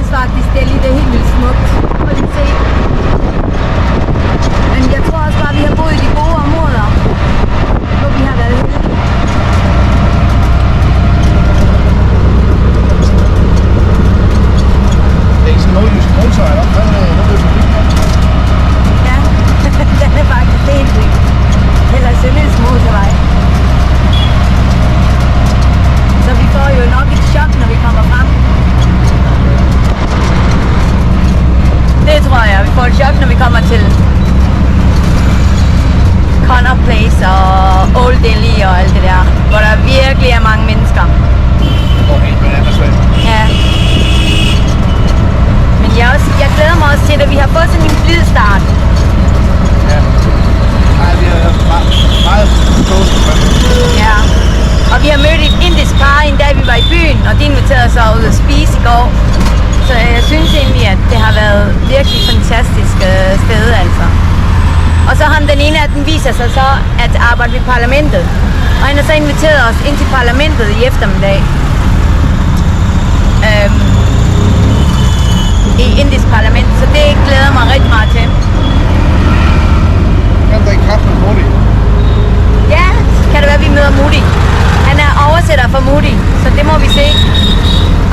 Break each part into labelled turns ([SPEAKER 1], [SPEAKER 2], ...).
[SPEAKER 1] synes faktisk, det er lige helt vildt smukt. Prøv lige at se. Men jeg tror også bare, at vi har boet i de gode områder, hvor vi har været heldige.
[SPEAKER 2] Det er ikke sådan noget jysk motorvej, der er noget forbi.
[SPEAKER 1] Ja, den er faktisk helt vildt. Eller Sønderjysk motorvej. Så vi får jo nok et chok, når vi kommer frem. Det tror jeg, vi får et chok, når vi kommer til Connaught Place og Old Delhi og alt det der, hvor der virkelig er mange mennesker.
[SPEAKER 2] Okay, men det er svært.
[SPEAKER 1] Ja. Men jeg glæder mig også til, at vi har fået sådan en blid start.
[SPEAKER 2] Ja. Nej, vi har meget toast.
[SPEAKER 1] Ja. Og vi har mødt et indisk par, en dag vi var i byen, og de inviterede os ud at spise i går. Så jeg synes egentlig, at det har været virkelig fantastisk sted, altså. Og så ham den ene af dem viser sig så at arbejde ved parlamentet. Og han har så inviteret os ind til parlamentet i eftermiddag. I indisk parlament, så det glæder mig rigtig meget til.
[SPEAKER 2] Kan du drikke kaffe med Modi?
[SPEAKER 1] Ja, kan det være, at vi møder Modi. Han er oversætter for Modi, så det må vi se,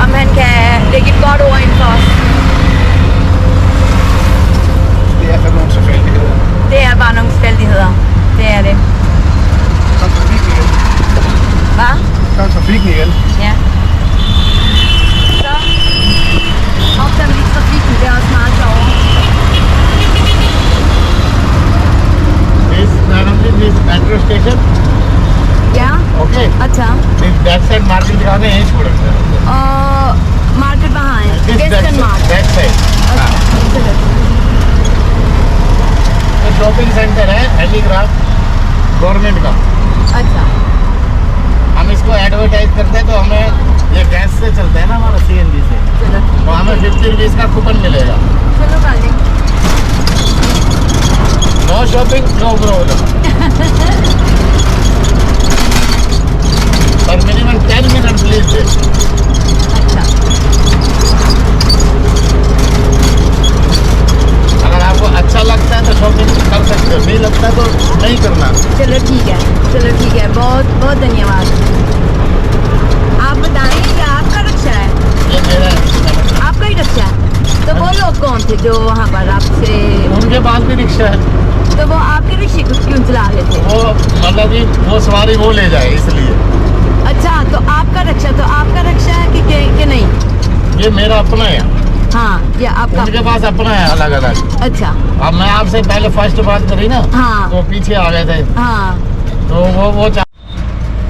[SPEAKER 1] om han kan lægge et godt ord ind for os.
[SPEAKER 2] Det er fandme nogle tilfældigheder.
[SPEAKER 1] Det er bare nogle tilfældigheder. Det er det.
[SPEAKER 2] Kom trafikken igen.
[SPEAKER 1] Hvad?
[SPEAKER 2] Kom trafikken igen.
[SPEAKER 1] Ja. Så opdager vi lige trafikken, det er også meget sjovere.
[SPEAKER 2] This Naramdi, this metro station.
[SPEAKER 1] Ja,
[SPEAKER 2] Okay.
[SPEAKER 1] अच्छा.
[SPEAKER 2] This back side market दिखाने यहीं छोड़ रहे हैं.
[SPEAKER 1] और मार्केट कहाँ है?
[SPEAKER 2] This
[SPEAKER 1] western market.
[SPEAKER 2] back side. हाँ.
[SPEAKER 1] चलो।
[SPEAKER 2] ये शॉपिंग सेंटर है हैंडीक्राफ्ट गवर्नमेंट का.
[SPEAKER 1] अच्छा।
[SPEAKER 2] हम इसको एडवर्टाइज करते हैं तो हमें ये गैस से चलता है ना हमारा CNG से.
[SPEAKER 1] चलो
[SPEAKER 2] तो हमें 50 रुपीज़ का कूपन मिलेगा.
[SPEAKER 1] चलो काली।
[SPEAKER 2] No shopping no problem. पर मिनिमम 10 मिनट प्लीज.
[SPEAKER 1] अच्छा।
[SPEAKER 2] अगर आपको अच्छा लगता है तो शॉपिंग कर सकते हो, नहीं लगता तो नहीं करना.
[SPEAKER 1] चलो ठीक है, चलो ठीक है, बहुत बहुत धन्यवाद। आप बताएं कि आपका रिक्शा है?
[SPEAKER 2] ये मेरा है.
[SPEAKER 1] आपका ही रिक्शा है? तो वो लोग कौन थे जो वहाँ पर आपसे,
[SPEAKER 2] उनके पास भी रिक्शा है.
[SPEAKER 1] तो वो आपके रिक्शे को क्यों चला रहे थे?
[SPEAKER 2] वो मतलब कि वो सवारी वो ले जाए इसलिए.
[SPEAKER 1] अच्छा, तो आपका रिक्शा है कि नहीं?
[SPEAKER 2] ये मेरा अपना है.
[SPEAKER 1] हाँ, ये आपका।
[SPEAKER 2] उनके पास अपना है अलग अलग.
[SPEAKER 1] अच्छा।
[SPEAKER 2] अब मैं आपसे पहले फर्स्ट बात करी ना.
[SPEAKER 1] हाँ।
[SPEAKER 2] तो पीछे आ गए थे.
[SPEAKER 1] हाँ.
[SPEAKER 2] तो वो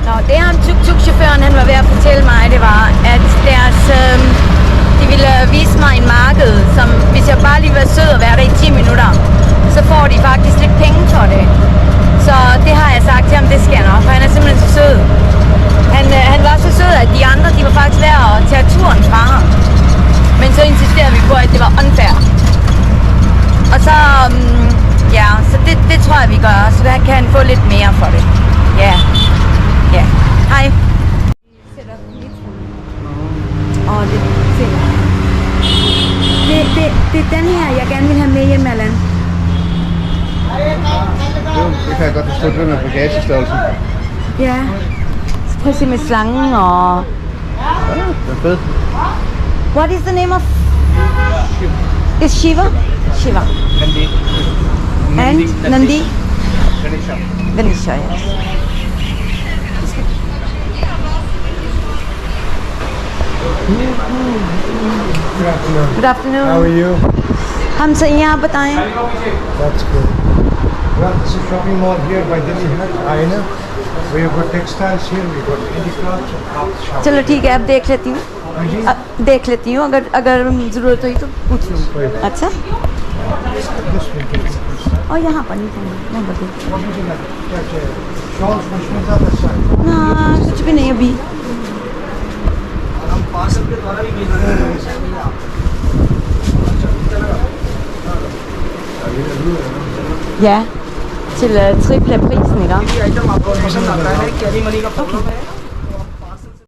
[SPEAKER 1] Nå, det ham tuk-tuk-chaufføren han var ved at fortælle mig, det var, at de ville vise mig en marked, som hvis jeg bare lige var sød og være der i 10 minutter, så får de faktisk lidt penge for det. Så det har jeg sagt til ham, det skal jeg nok, for han er simpelthen så sød. Han var så sød, at de andre, de var faktisk ved at tage turen fra ham. Men så insisterede vi på, at det var unfair. Og så, ja, så det tror jeg, vi gør, så der kan han få lidt mere for det. Ja. Ja. Hej. Og det er den her, jeg gerne vil have med hjem, Allan.
[SPEAKER 2] det kan jeg godt forstå, det med bagagestørrelsen.
[SPEAKER 1] Ja. Så prøv at se med slangen og...
[SPEAKER 2] Ja, det er fedt.
[SPEAKER 1] What is the name of... Is Shiva? Shiva.
[SPEAKER 2] Nandi.
[SPEAKER 1] And Nandi?
[SPEAKER 2] Ganesha.
[SPEAKER 1] Ganesha, yes.
[SPEAKER 3] Good afternoon.
[SPEAKER 1] Good afternoon.
[SPEAKER 3] How are you?
[SPEAKER 1] हम सही हैं, आप बताएं.
[SPEAKER 3] That's good. Well, this is shopping mall here by Delhi Hat, Aina. We have got textiles here, we got handicrafts and craft shop.
[SPEAKER 1] चलो ठीक है, अब देख लेती हूँ.
[SPEAKER 3] हाँ जी.
[SPEAKER 1] देख लेती हूँ, अगर ज़रूरत हुई तो पूछ लूँ. अच्छा.
[SPEAKER 3] This will get it.
[SPEAKER 1] और यहाँ पर नहीं करना, मैं बता.
[SPEAKER 3] What would you like? That's shawls, machines on the side.
[SPEAKER 1] ना कुछ भी नहीं अभी.
[SPEAKER 3] हम पार्सल के द्वारा भी भेज रहे हैं.
[SPEAKER 1] Ja, til triple prisen, ikke?
[SPEAKER 3] Item आपको पसंद आता है कैरी मनी का